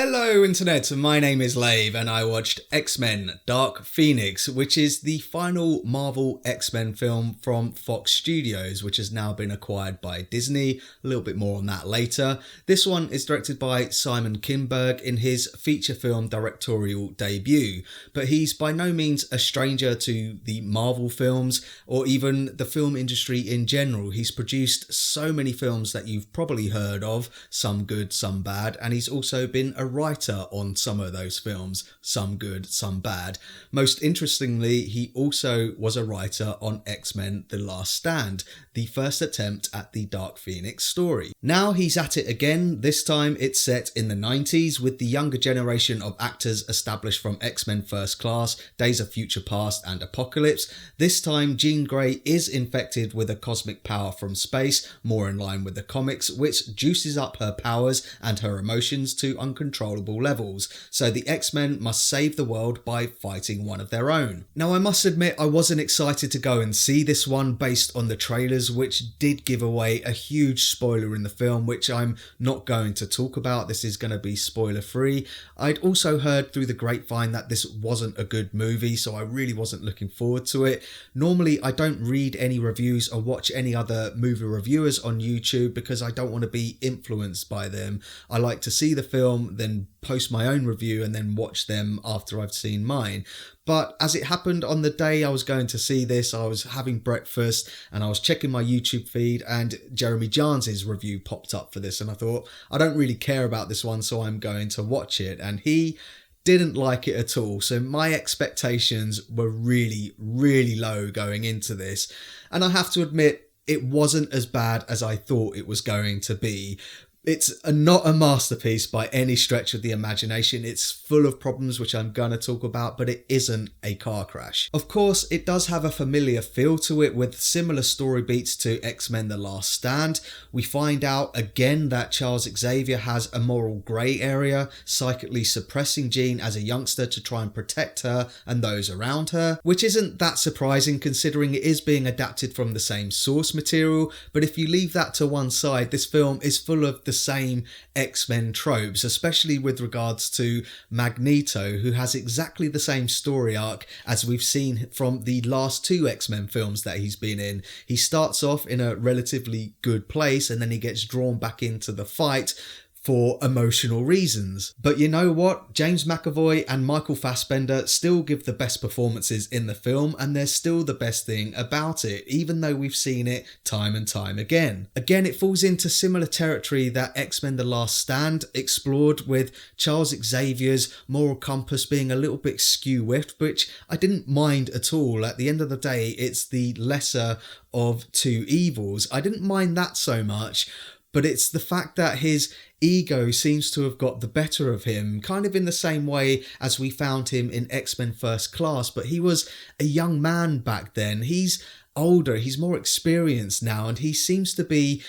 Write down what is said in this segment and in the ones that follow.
Hello Internet, my name is Lave and I watched X-Men Dark Phoenix, which is the final Marvel X-Men film from Fox Studios, which has now been acquired by Disney. A little bit more on that later. This one is directed by Simon Kinberg in his feature film directorial debut, but he's by no means a stranger to the Marvel films or even the film industry in general. He's produced so many films that you've probably heard of, some good, some bad, and he's also been a writer on some of those films, some good, some bad. Most interestingly, he also was a writer on X-Men The Last Stand, the first attempt at the Dark Phoenix story. Now he's at it again. This time it's set in the 90s with the younger generation of actors established from X-Men First Class, Days of Future Past and Apocalypse. This time Jean Grey is infected with a cosmic power from space, more in line with the comics, which juices up her powers and her emotions to uncontrollable levels, so the X-Men must save the world by fighting one of their own. Now I must admit I wasn't excited to go and see this one based on the trailers, which did give away a huge spoiler in the film, which I'm not going to talk about. This is going to be spoiler free. I'd also heard through the grapevine that this wasn't a good movie, so I really wasn't looking forward to it. Normally I don't read any reviews or watch any other movie reviewers on YouTube because I don't want to be influenced by them. I like to see the film, then post my own review and then watch them after I've seen mine. But as it happened on the day I was going to see this, I was having breakfast and I was checking my YouTube feed and Jeremy Jarnes' review popped up for this, and I thought, I don't really care about this one, so I'm going to watch it. And he didn't like it at all, so my expectations were really low going into this, and I have to admit it wasn't as bad as I thought it was going to be. It's not a masterpiece by any stretch of the imagination. It's full of problems which I'm gonna talk about, but it isn't a car crash. Of course, it does have a familiar feel to it with similar story beats to X-Men The Last Stand. We find out again that Charles Xavier has a moral grey area, psychically suppressing Jean as a youngster to try and protect her and those around her, which isn't that surprising considering it is being adapted from the same source material. But if you leave that to one side, this film is full of the same X-Men tropes, especially with regards to Magneto, who has exactly the same story arc as we've seen from the last two X-Men films that he's been in. He starts off in a relatively good place and then he gets drawn back into the fight for emotional reasons. But you know what? James McAvoy and Michael Fassbender still give the best performances in the film, and they're still the best thing about it, even though we've seen it time and time again. Again, it falls into similar territory that X-Men The Last Stand explored, with Charles Xavier's moral compass being a little bit skew-whiffed, which I didn't mind at all. At the end of the day, it's the lesser of two evils. I didn't mind that so much, but it's the fact that his ego seems to have got the better of him, kind of in the same way as we found him in X-Men First Class, but he was a young man back then. He's older, he's more experienced now, and he seems to be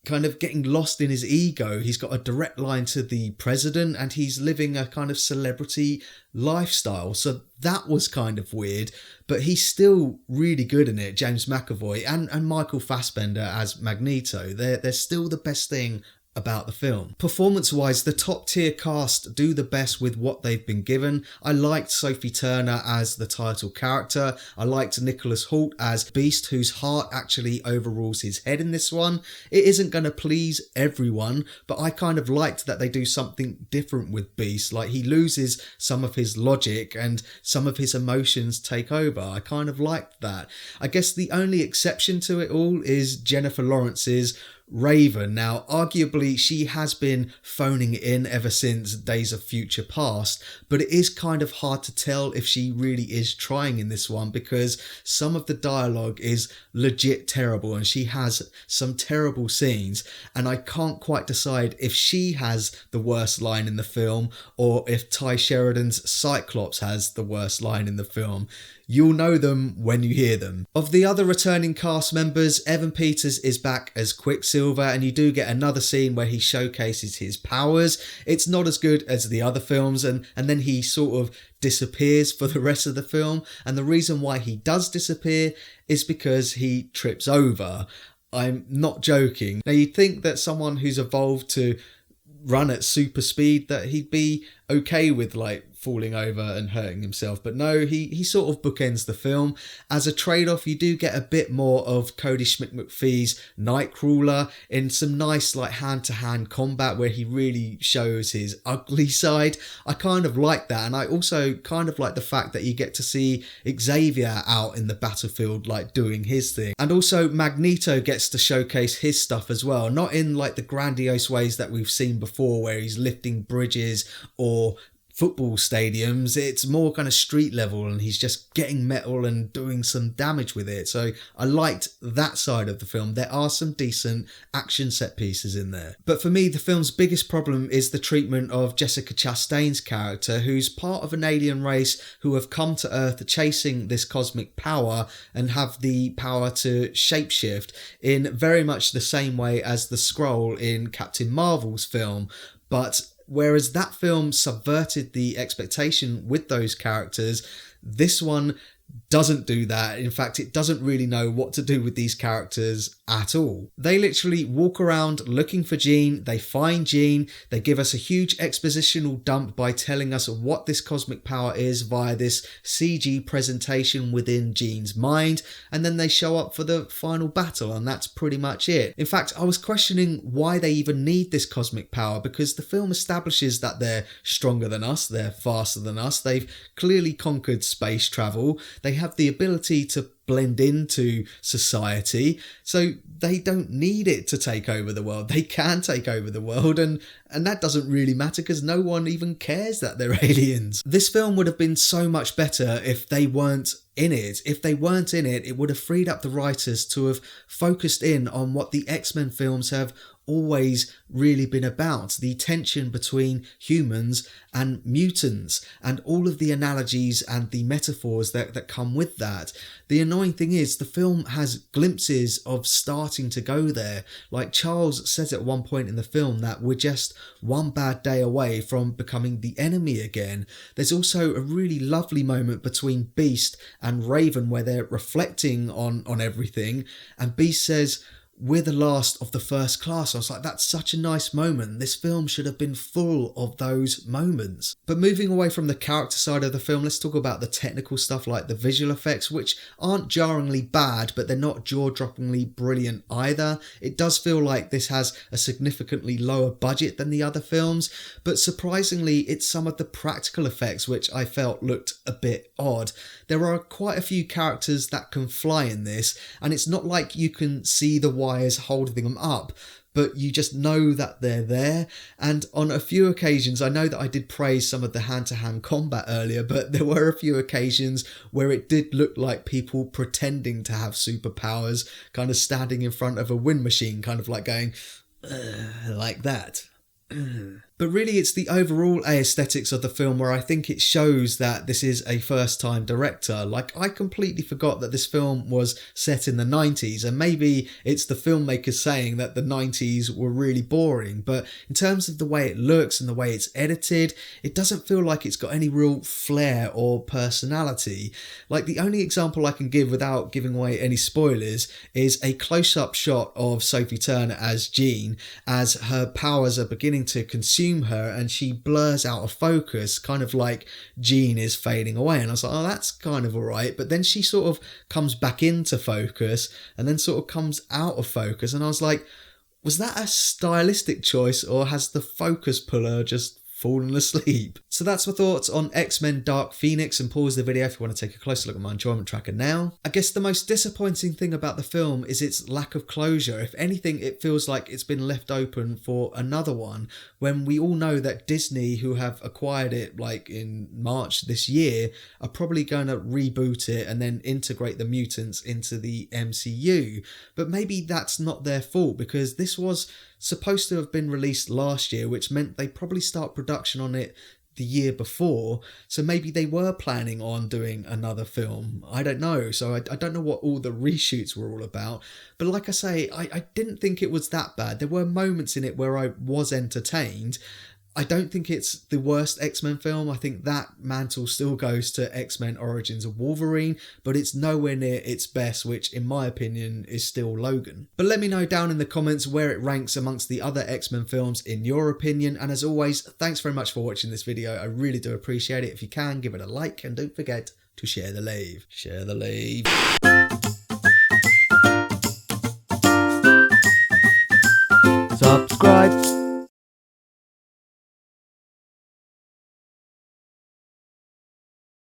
kind of getting lost in his ego. He's got a direct line to the president and he's living a kind of celebrity lifestyle. So that was kind of weird, but he's still really good in it. James McAvoy and Michael Fassbender as Magneto, they're still the best thing about the film. Performance-wise, the top-tier cast do the best with what they've been given. I liked Sophie Turner as the title character. I liked Nicholas Hoult as Beast, whose heart actually overrules his head in this one. It isn't going to please everyone, but I kind of liked that they do something different with Beast. Like, he loses some of his logic and some of his emotions take over. I kind of liked that. I guess the only exception to it all is Jennifer Lawrence's Raven. Now, arguably, she has been phoning it in ever since Days of Future Past, but it is kind of hard to tell if she really is trying in this one because some of the dialogue is legit terrible and she has some terrible scenes, and I can't quite decide if she has the worst line in the film or if Ty Sheridan's Cyclops has the worst line in the film. You'll know them when you hear them. Of the other returning cast members, Evan Peters is back as Quicksilver, and you do get another scene where he showcases his powers. It's not as good as the other films, and then he sort of disappears for the rest of the film, and the reason why he does disappear is because he trips over. I'm not joking. Now, you'd think that someone who's evolved to run at super speed that he'd be okay with like falling over and hurting himself. But no, he sort of bookends the film. As a trade-off, you do get a bit more of Cody Schmidt-McPhee's Nightcrawler in some nice like hand-to-hand combat where he really shows his ugly side. I kind of like that, and I also kind of like the fact that you get to see Xavier out in the battlefield like doing his thing. And also Magneto gets to showcase his stuff as well, not in like the grandiose ways that we've seen before where he's lifting bridges or football stadiums. It's more kind of street level and he's just getting metal and doing some damage with it. So I liked that side of the film. There are some decent action set pieces in there. But for me, the film's biggest problem is the treatment of Jessica Chastain's character, who's part of an alien race who have come to Earth chasing this cosmic power and have the power to shapeshift in very much the same way as the Skrull in Captain Marvel's film. But whereas that film subverted the expectation with those characters, this one doesn't do that. In fact, it doesn't really know what to do with these characters at all. They literally walk around looking for Jean, they find Jean, they give us a huge expositional dump by telling us what this cosmic power is via this CG presentation within Jean's mind, and then they show up for the final battle, and that's pretty much it. In fact, I was questioning why they even need this cosmic power, because the film establishes that they're stronger than us, they're faster than us, they've clearly conquered space travel, they have the ability to blend into society, so they don't need it to take over the world. They can take over the world, and that doesn't really matter because no one even cares that they're aliens. This film would have been so much better if they weren't in it. If they weren't in it, it would have freed up the writers to have focused in on what the X-Men films have always really been about, the tension between humans and mutants and all of the analogies and the metaphors that come with that. The annoying thing is the film has glimpses of starting to go there. Like Charles says at one point in the film that we're just one bad day away from becoming the enemy again. There's also a really lovely moment between Beast and Raven where they're reflecting on everything, and Beast says, "We're the last of the first class." I was like, that's such a nice moment. This film should have been full of those moments. But moving away from the character side of the film, let's talk about the technical stuff like the visual effects, which aren't jarringly bad, but they're not jaw-droppingly brilliant either. It does feel like this has a significantly lower budget than the other films, but surprisingly, it's some of the practical effects which I felt looked a bit odd. There are quite a few characters that can fly in this, and it's not like you can see the wires holding them up, but you just know that they're there. And on a few occasions, I know that I did praise some of the hand-to-hand combat earlier, but there were a few occasions where it did look like people pretending to have superpowers, kind of standing in front of a wind machine, kind of like going, like that. But really it's the overall aesthetics of the film where I think it shows that this is a first-time director. Like, I completely forgot that this film was set in the 90s, and maybe it's the filmmakers saying that the 90s were really boring, but in terms of the way it looks and the way it's edited, it doesn't feel like it's got any real flair or personality. Like, the only example I can give without giving away any spoilers is a close-up shot of Sophie Turner as Jean as her powers are beginning to consume her and she blurs out of focus, kind of like Jean is fading away, and I was like, oh, that's kind of alright, but then she sort of comes back into focus and then sort of comes out of focus, and I was like, was that a stylistic choice or has the focus puller just fallen asleep? So that's my thoughts on X-Men Dark Phoenix, and pause the video if you want to take a closer look at my enjoyment tracker now. I guess the most disappointing thing about the film is its lack of closure. If anything, it feels like it's been left open for another one, when we all know that Disney, who have acquired it like in March this year, are probably going to reboot it and then integrate the mutants into the MCU. But maybe that's not their fault, because this was supposed to have been released last year, which meant they probably start production on it the year before, so maybe they were planning on doing another film. I don't know, so I don't know what all the reshoots were all about, but like I say, I didn't think it was that bad. There were moments in it where I was entertained. I don't think it's the worst X-Men film. I think that mantle still goes to X-Men Origins of Wolverine, but it's nowhere near its best, which in my opinion is still Logan. But let me know down in the comments where it ranks amongst the other X-Men films in your opinion, and as always, thanks very much for watching this video. I really do appreciate it. If you can, give it a like, and don't forget to share the Lave. Share the Lave. Subscribe.